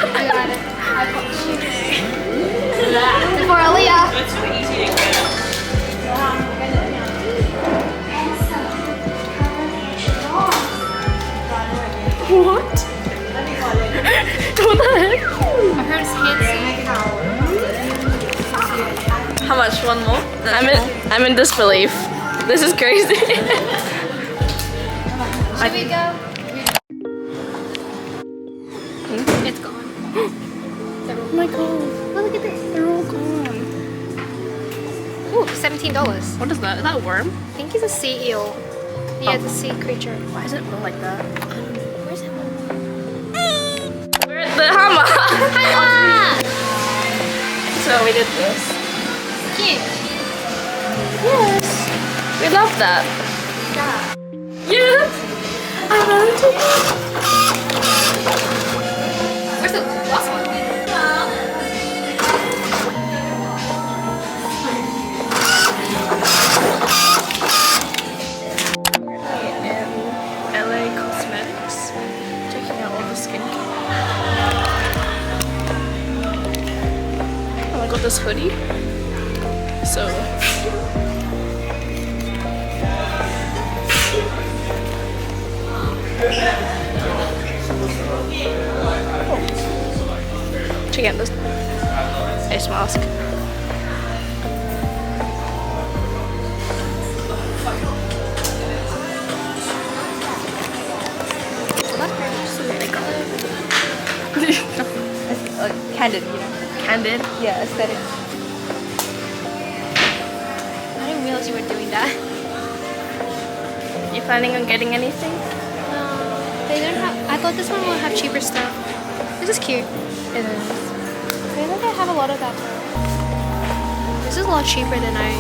got it. I got you. For Aaliyah. It's so easy to get. What? What the heck? I heard it's handsome. How much? One more? I'm in disbelief. This is crazy. Should we go? It's gone. Oh my god. Oh, look at this. They're all gone. Ooh, $17. What is that? Is that a worm? I think it's a sea eel. Yeah, it's a sea creature. Why does it look like that? Where's it? We're at the hammer. So we did this. Cute. Yes. We love that. Yeah. Yes. I love it. Where's the last one? In LA Cosmetics, checking out all the skincare. Oh, I got this hoodie. So. Check out this face mask. Candid, you know? Candid. Yeah, aesthetic. I didn't realize you were doing that. You planning on getting anything? No, they don't have. I thought this one would have cheaper stuff. This is cute. It is. I feel like I have a lot of that though. This is a lot cheaper than I.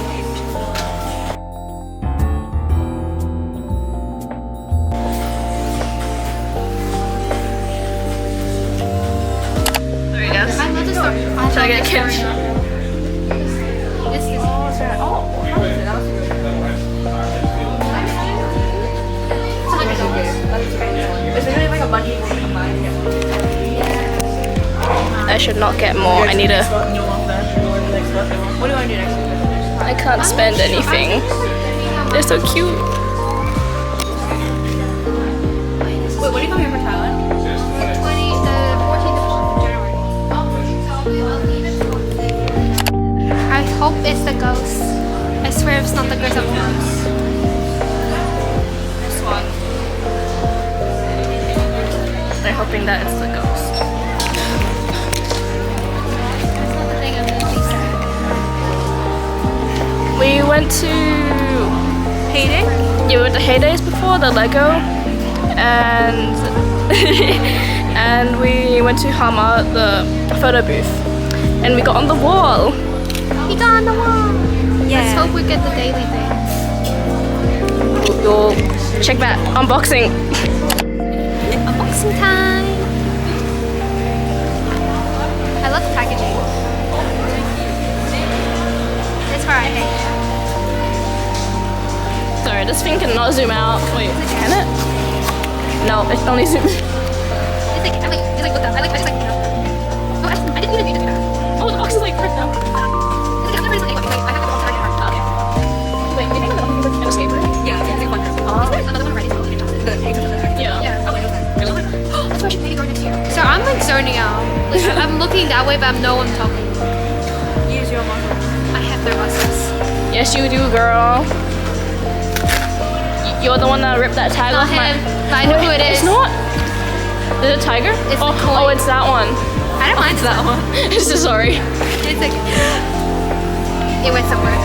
Sorry guys. I love this story. Should I get a kimchi? This is. Oh, how is it? Is it really like a bunny combined? I should not get more. I need a. What do you want to do next week? I can't spend anything. They're so cute. Wait, what are you coming here for Thailand? I hope it's the ghost. I swear it's not the ghost of Mars. This one. They're hoping that it's the ghost. That's not the thing I'm really sad. We went to Heyday? yeah, we went to Heydays before, the Lego, and and we went to Hama, the photo booth, and we got on the wall. We got on the wall. Yeah. Let's hope we get the daily things. We'll check that unboxing. Unboxing time. I love the packaging. It's for I think. Sorry, this thing cannot zoom out. Wait, can it? No, it only zooms. It's like look up. I just like no. Oh, I didn't even need to do that. Oh, the box is like freaked out. It's like everybody's like I have it all target hard. Wait, you think I'm looking for escape room? Yeah, it's like one person. There's another one already. So The picture of the Yeah. yeah. Oh, wait, okay. That's why I should maybe go next year. So I'm like zoning out. Like I'm looking that way, but I know I'm talking. Use your muscle. I have their muscles. Yes, you do, girl. You're the one that ripped that tag Not off my. him. But I know who it is. It's not. Is it a tiger? It's oh, the coin. oh, it's that one. I don't mind that one. I'm so sorry. It's like it went somewhere.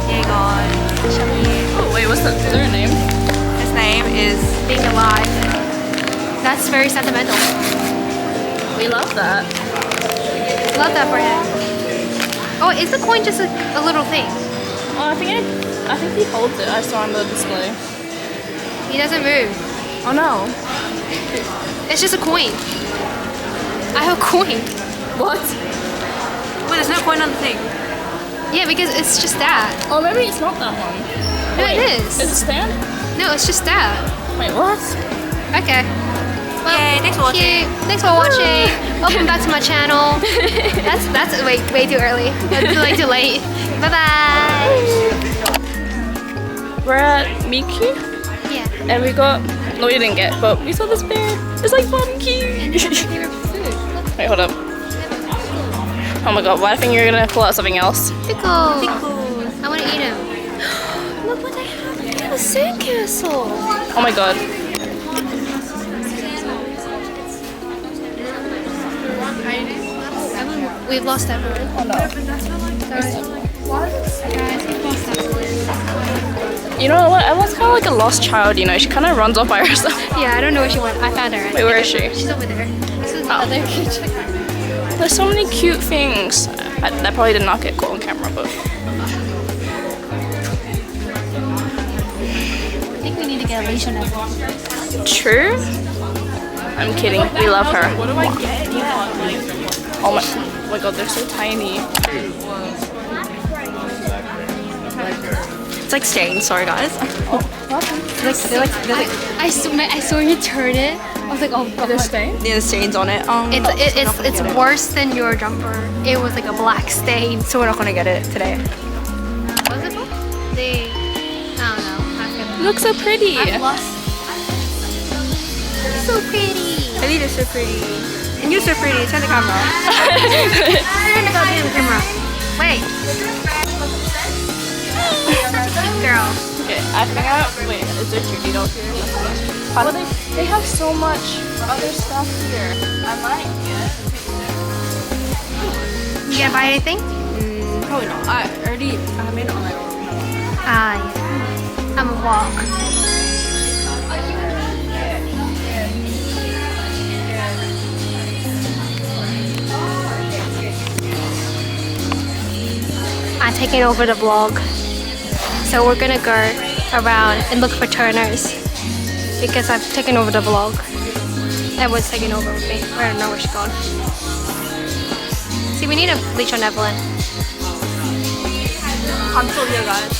Yeah, God. Oh wait, what's their name? His name is Being alive. That's very sentimental. We love that. Love that for him. Oh, is the coin just a little thing? Oh, I think he holds it. I saw on the display. He doesn't move. Oh no. It's just a coin. I have a coin. What? Wait, there's no coin on the thing. Yeah, because it's just that. Oh, maybe it's not that one. No, Wait, it is. Is it stand? No, it's just that. Wait, what? Okay. Well, Yay, thanks for watching. cute. Thanks for watching. Welcome back to my channel. That's way too early. That's like too late. Bye bye. We're at Mickey Yeah. and we got, no we didn't get, but we saw this bear. It's like pumpkin. Wait, hold up. Oh my god, why I think you're gonna pull out something else? Pickles. I want to eat them. Look what they have. They have a sandcastle. Oh my god. We've lost everyone. Oh no. Sorry. Guys, we've lost everyone. You know what? Ella's kind of like a lost child, you know? She kind of runs off by herself. Yeah, I don't know where she went. I found her. Wait, where is she? She's over there. This is the other kitchen. There's so many cute things. That probably did not get caught on camera, but... I think we need to get a leash on everyone. True? I'm kidding. We love her. What do I get? Oh my god, they're so tiny. It's like stains. Sorry, guys. They're like I saw you turn it. I was like, oh god. They're stained? the stains on it. It's worse than your jumper. It was like a black stain. So we're not gonna get it today. What was it called? I don't know. You look so pretty. I've lost. So pretty. Elite is so pretty. And you're so pretty. Turn the camera. Turn the goddamn camera. Wait. Such a cute girl. Okay, I think wait, is there 2D dolls here? Well, they have so much other stuff here. I might get. You gonna buy anything? Probably not. I made it on my own. Ah, yeah. I'm a walk. I'm taking over the vlog. So we're gonna go around and look for turners because I've taken over the vlog. Everyone's taking over with me. I don't know where she's gone. See, we need a leash on Evelyn. I'm still here, guys.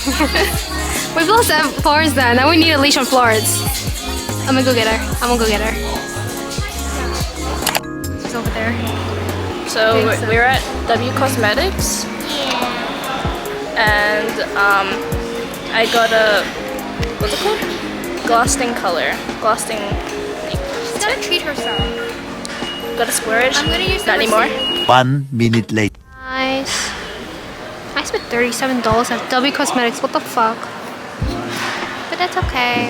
We've lost Florence then. Now we need a leash on Florence. I'm gonna go get her. She's over there. So Okay, so- we're at W Cosmetics. And I got a, what's it called? Glossing color. Glossing. She's gotta treat herself. Got a splurge. I'm gonna use Not the anymore. receipt. 1 minute later. Nice. I spent $37 at W Cosmetics. What the fuck? But that's okay.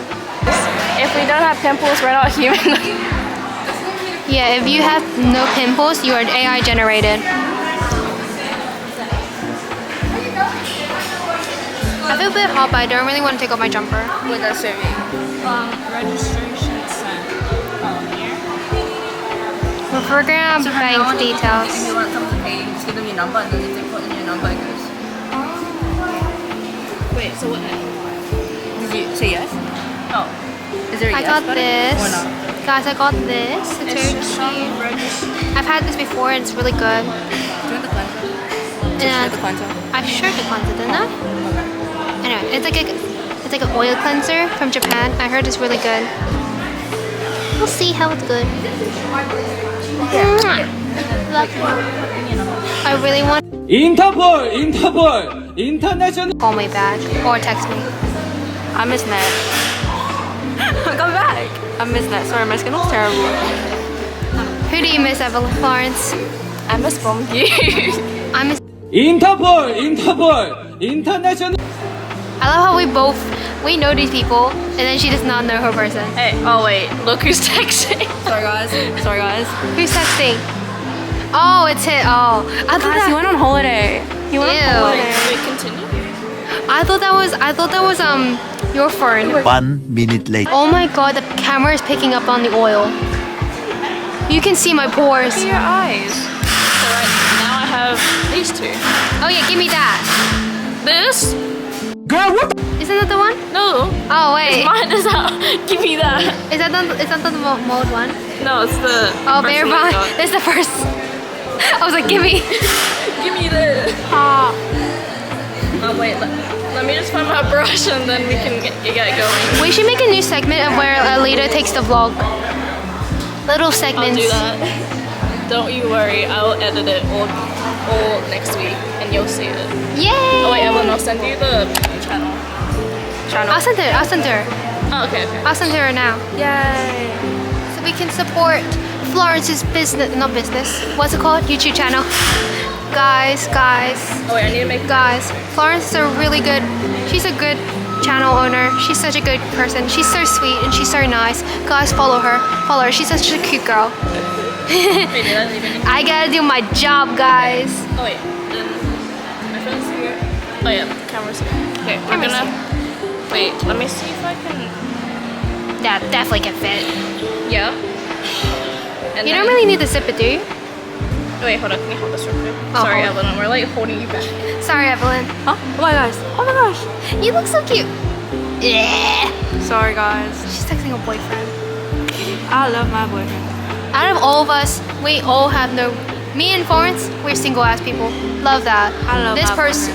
If we don't have pimples, we're not human. Yeah, if you have no pimples, you are AI generated. I feel a bit hot, but I don't really want to take off my jumper. With our survey. Registration sent. We're gonna bank details. If you want someone to pay, just give them your number, and then if they put in your number, it goes. Wait, so what? Did you say yes? Oh. Is there a I yes got button this. or not? Guys, I got this. It's very cute. I've had this before and it's really good. Do you want the cleanser? And The cleanser. I've shared the cleanser, didn't I? Anyway, it's like an oil cleanser from Japan. I heard it's really good. We'll see how it's good. Mwah. Love you. I really want 인터폴 인터내셔널 to call me back or text me. I miss Net. Come back. I miss Net. Sorry, my skin looks terrible. Who do you miss, Evelyn Florence? I miss Bombi. I miss. 인터폴 인터내셔널 I love how we know these people and then she does not know her person. Hey, oh wait, look who's texting. Sorry, guys. Sorry, guys. Who's texting? Oh, it's hit. Oh, I thought Guys, he that. went on holiday. He went on Ew. holiday. Wait, continue. I thought that was your phone. 1 minute later. Oh my god, the camera is picking up on the oil. You can see my pores. See your eyes. So right now I have these two. Oh yeah, give me that. This? Isn't that the one? No. Oh wait, Mine is out. Give me that. is that the mode one? No, it's the. Oh, first bear one I bond. got. It's the first. I was like, give me. Give me this. Ah. Oh wait, let me just find my brush and then we can get going. We should make a new segment of where Alita takes the vlog. little I'll segments. do that. Don't you worry. I'll edit it all next week, and you'll see it. Yay! Oh wait, Evelyn, I'll send you the channel. I'll send her. Oh, okay. I'll send her now. Yay. So we can support Florence's business, not business. What's it called? YouTube channel. Guys. Oh wait, I need to make. Guys, Florence is a really good, she's a good channel owner. She's such a good person. She's so sweet and she's so nice. Guys, follow her. She's such a cute girl. Wait, did I leave anything? I gotta do my job, guys. Oh wait, my phone's here. Oh yeah, the camera's here. Okay, we're Camera's gonna. Wait, let me see if I can. That definitely can fit. Yeah. And You then- don't really need to zip it, do you? Wait, hold on. Can you hold this real quick? Oh, Sorry, hold Evelyn. We're like holding you back. Sorry, Evelyn. Huh? Oh my gosh. Oh my gosh. You look so cute. Yeah. Sorry guys. She's texting her boyfriend. I love my boyfriend. Out of all of us, we all have no. Me and Florence, we're single ass people. Love that. I love this my person.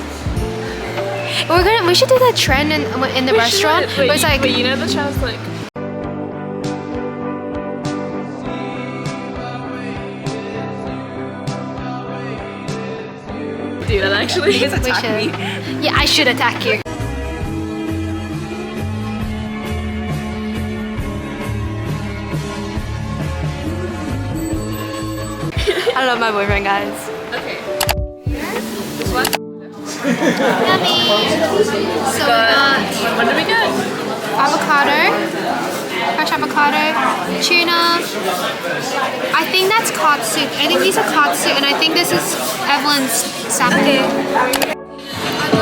We should do that trend in the restaurant. Wait, Where it's like, wait, you know the channel's like. Do that actually. we should. Yeah, I should attack you. I love my boyfriend, guys. Okay. This one? Yummy. So we got What did we get? avocado, fresh avocado, tuna. I think that's katsu. I think these are katsu, and I think this is Evelyn's salmon.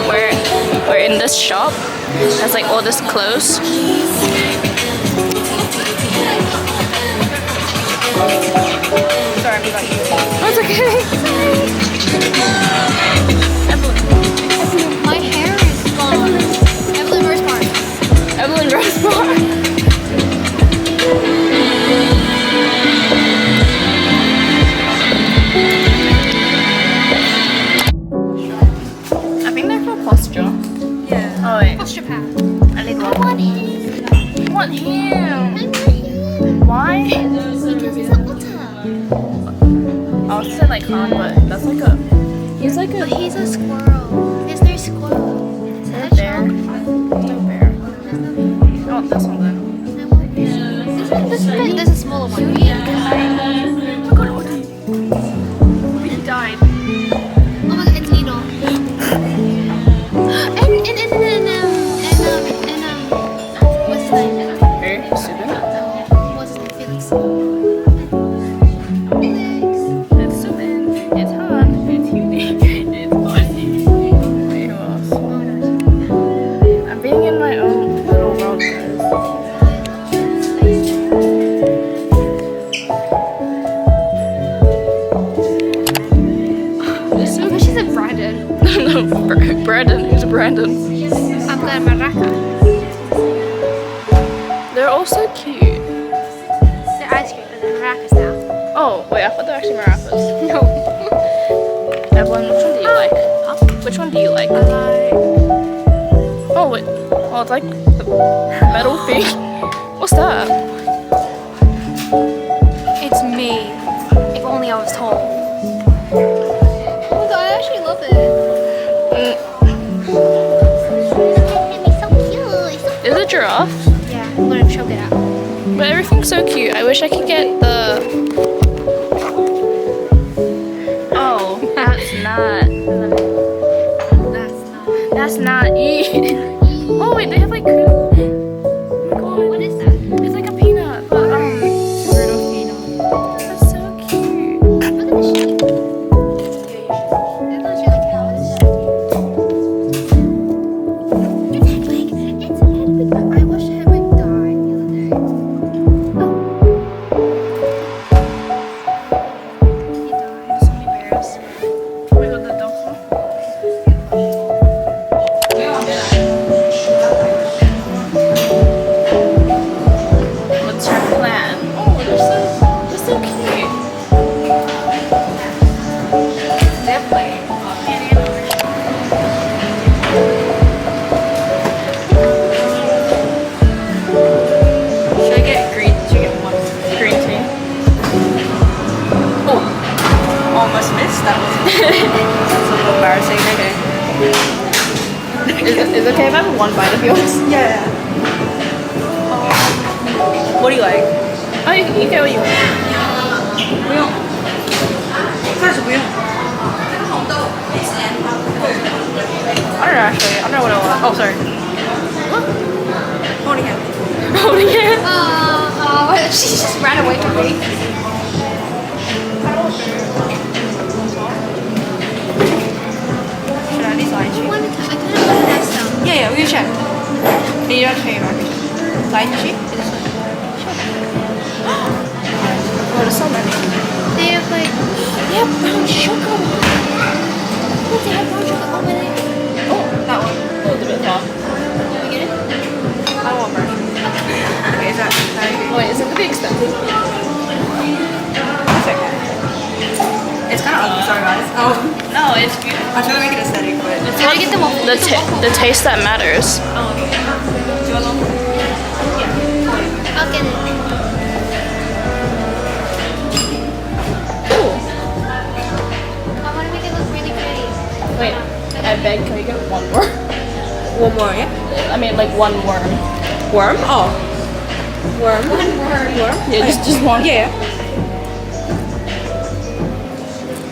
We're in this shop. That's like all this clothes. Sorry, we got you. That's okay. My hair is gone. Evelyn, where's part? Evelyn Rose Bar. I think they're for posture. Yeah. Oh wait, Posture pad. I need one. I want him. Why? Because he's an otter. I was saying like Han, but that's like a. He's like a. But he's a squirrel. There's no squirrel. Is that a bear. shark? No bear. I want this one then. There's a smaller one. He died. Oh my god, it's Nino. What's his name? Very Subin. What's his name? Felix. It's Subin. It's Han. It's Unique. It's Ozzy. Wait, who else? I'm being in my own little world, guys. Oh, she's a Brandon. No, Brandon. Who's Brandon? I'm glad Maraca. They're all so cute. They're ice cream, but they're maracas now. Oh, wait, I thought they were actually maracas. No. Evelyn, which one do you like? Which one do you like? Oh, wait. Oh, it's like the metal thing. What's that? It's me. If only I was tall. Oh my god, I actually love it. It's so cute. It's so Is it a giraffe? Yeah, I'm gonna choke it out. But everything's so cute. I wish I could get the. Oh, that's not. That's not it. Oh wait, they have like. What is that? It's like a peanut, but that's so cute. Look at the shape. It looks really cute. It's Hedwig. It's Hedwig. I watched Hedwig die the other day. He died. So many bears. We got the dog one. That's a little embarrassing. Okay. Is it okay if I have one bite of yours? Yeah. What do you like? Oh, you get what you want. I don't know actually. I don't know what I want. Oh, sorry. Holding hand. Holding it. She just ran away from me. Should I decide you? I kind of want that sound. Yeah, we can check. And you don't show your market. Line sheet? Is this one? Oh, there's so many. They have like, Brown sugar. what they have brown sugar over there? That one. A little bit far. Did we get it? I don't want brown sugar. Okay, is that Oh, wait, is it gonna be expensive? It's okay. It's kind of ugly, sorry guys. Oh. No, it's beautiful. I'm trying to make it aesthetic, but it's Can I get the waffle? The taste that matters. Do you want one? I'll get it. Ooh. I want to make it look really pretty. Wait, I beg, can we get one more? One more, yeah? I mean, like one worm. Worm? Oh. Worm? Worm? Yeah, just one. Yeah.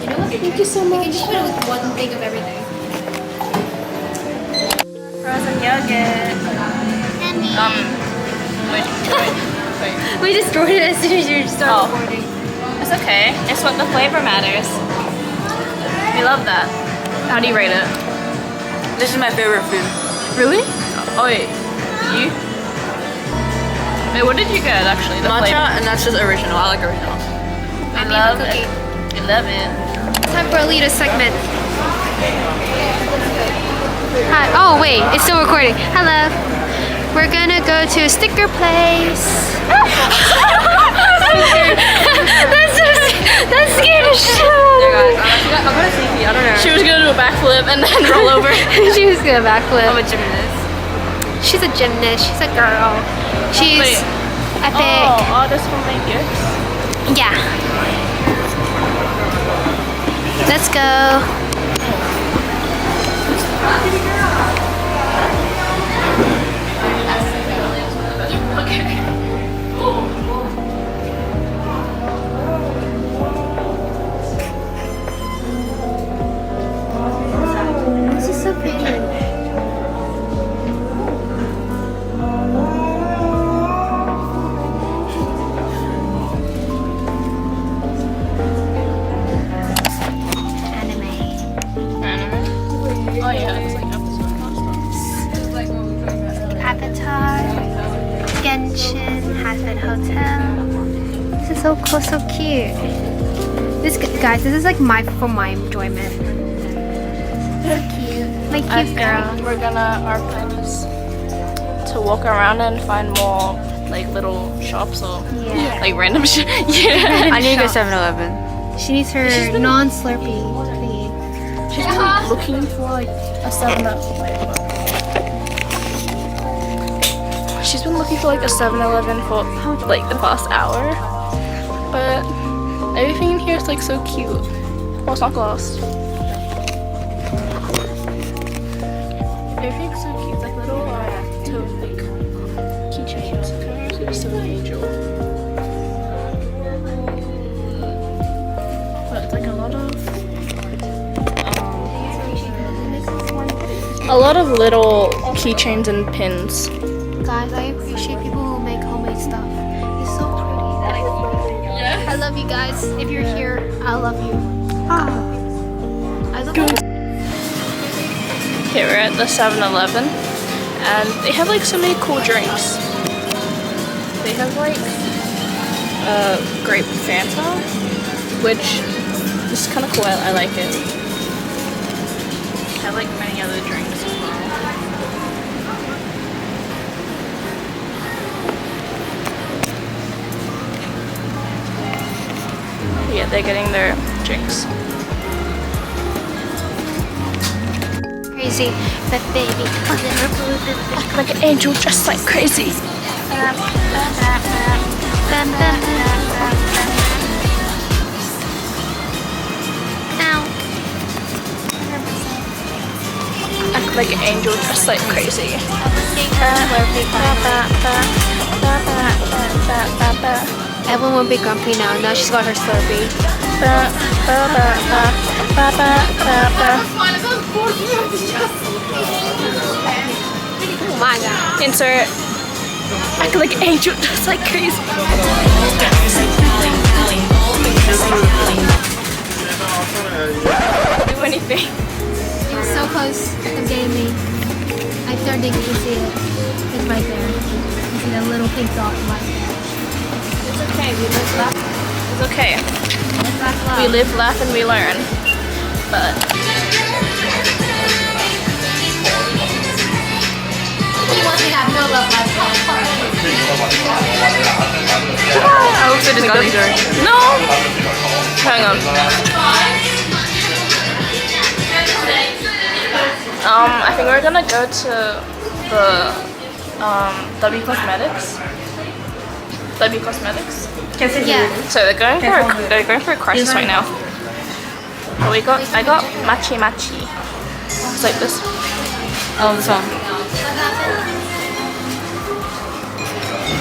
You know what? Thank you so much. You can just put it with one thing of everything. Frozen yogurt. Wait. We destroyed it as soon as you started Oh. recording. It's okay. It's what the flavor matters. We love that. How do you rate it? This is my favorite food. Really? Oh wait, you? Wait, what did you get actually? The Matcha, flavor? and that's just original. I like original. We I'm love eating it. cookie. We love it. Time for a leader segment. Hi. Oh wait, it's still recording. Hello. We're gonna go to Sticker Place. That's scared as shit. I'm gonna see you. I don't know. She was gonna do a backflip and then roll over. She was gonna backflip. I'm a gymnast. She's a gymnast. She's a girl. She's Wait. epic. Oh, this one made gifts. Yeah. Let's go. This is so pretty. Oh yeah, it's like episode Avatar, Genshin, Hazard Hotel. This is so cool, so cute. This guys, this is like for my enjoyment. So cute, my I cute think girl. our plan is to walk around and find more like little shops or Yeah. like random shit. Yeah. I need to go Shop. 7-Eleven. She needs her non-slurpee thingy. She's been looking for like a 7-Eleven. She's been looking for like a 7-Eleven for like the past hour. But everything in here is like so cute. Well, it's not glass. Everything's so cute. It's like little like keychains. It's so angel. But it's like a lot of little keychains and pins. Guys, I appreciate people who make homemade stuff. It's so pretty. I love you guys. If you're here, I love you. I love you. Okay, we're at the 7-Eleven and they have like so many cool drinks. They have like grape Fanta, which is kind of cool. I like it. They have like many other drinks as well. Yeah, they're getting their drinks. Crazy, but baby, Like an angel dressed like crazy. Ow. angel dressed like crazy. Everyone would be grumpy now. Now she's got her Slurpee. Oh my god. Insert act like angel dressed like crazy. Do anything. It's so close to getting me. I don't think you can see it. It's right there. You see the little pink dot right there. It's okay. We live, laugh. It's okay. That's love. We live, laugh, and we learn. But He wants me to have no love life. I look so disgusting. no. Hang on. I think we're gonna go to the W Cosmetics. W Cosmetics. Yeah. So they're going for a crisis right now. But I got Machi Machi. It's like this. Oh, this one.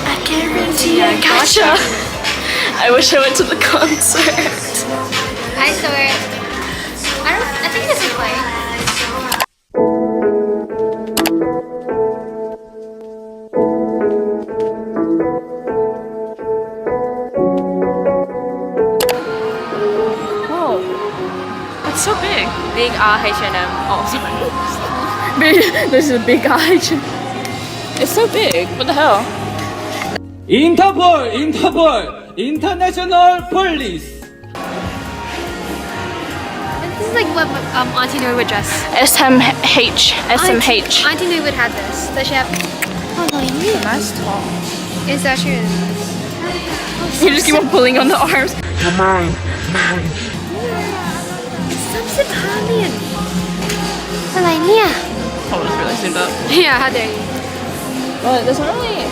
I guarantee I gotcha. I wish I went to the concert. I saw it. I think this is play. Whoa. It's so big. Big H&M. Oh, sorry. Big. This is a big eye. It's so big. What the hell? 인터폴 인터내셔널 폴리스. This is like what Auntie Nui would dress. SMH. SMH. Auntie Nui would have this. Does she have? Oh no, you need. Nice top. Is that true? You just keep on pulling on the arms. Samsip Halian.อะไรเนี่ย Oh, it's really zoomed up. Yeah, how dare you? But there's not really.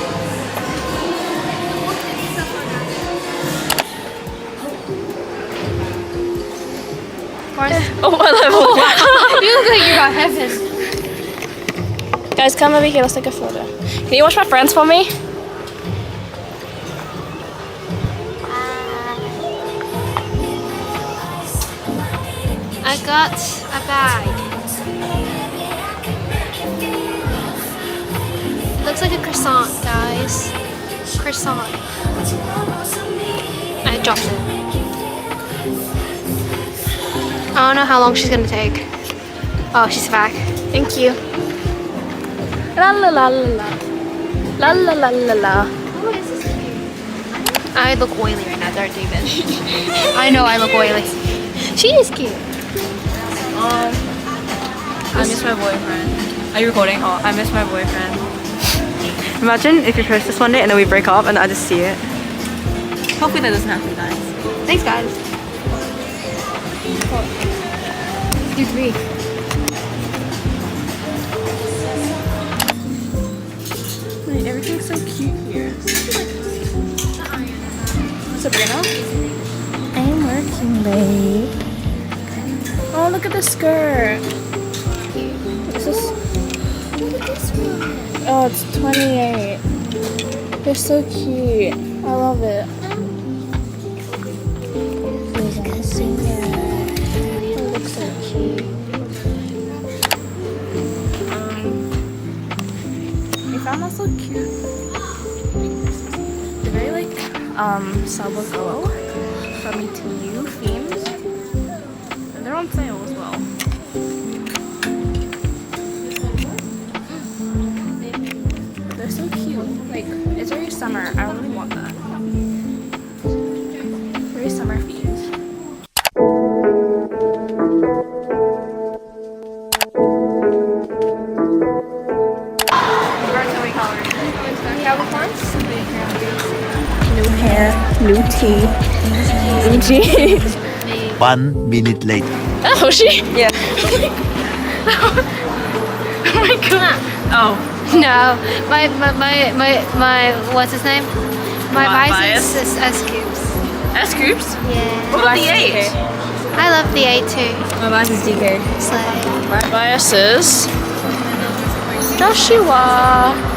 Oh, what level? You look like you got heaven. Guys, come over here. Let's take a photo. Can you watch my friends for me? I got a bag. It looks like a croissant, guys. Croissant. I dropped it. I don't know how long she's gonna take. Oh, she's back. Thank you. La la la la la. La la la la la. Oh, this is cute. I look oily right now, don't you, bitch? I know I look oily. She is cute. I miss my boyfriend. Are you recording? Oh, I miss my boyfriend. Imagine if you post this one day and then we break up and I just see it. Hopefully that doesn't happen, guys. Thanks, guys. Do 3. Wait, everything's so cute here. Sabrina? I'm working late. Oh, look at the skirt. Is this? Look at this one. Oh, it's 28. They're so cute. I love it. It looks so cute. I found that so cute. They're very like Sabo Go from Me to You themes. And they're on sale as well. They're so cute. Like, it's very summer. I really want that. Very summer themed. New hair, new tea, new jeans. 1 minute later. Oh, she? Yeah. Oh my god. Oh. No, my what's his name? My Bias? bias is S cubes. S groups? Yeah. What about the 8? I love the 8 too. My bias is DK. Slay. My bias is Joshua.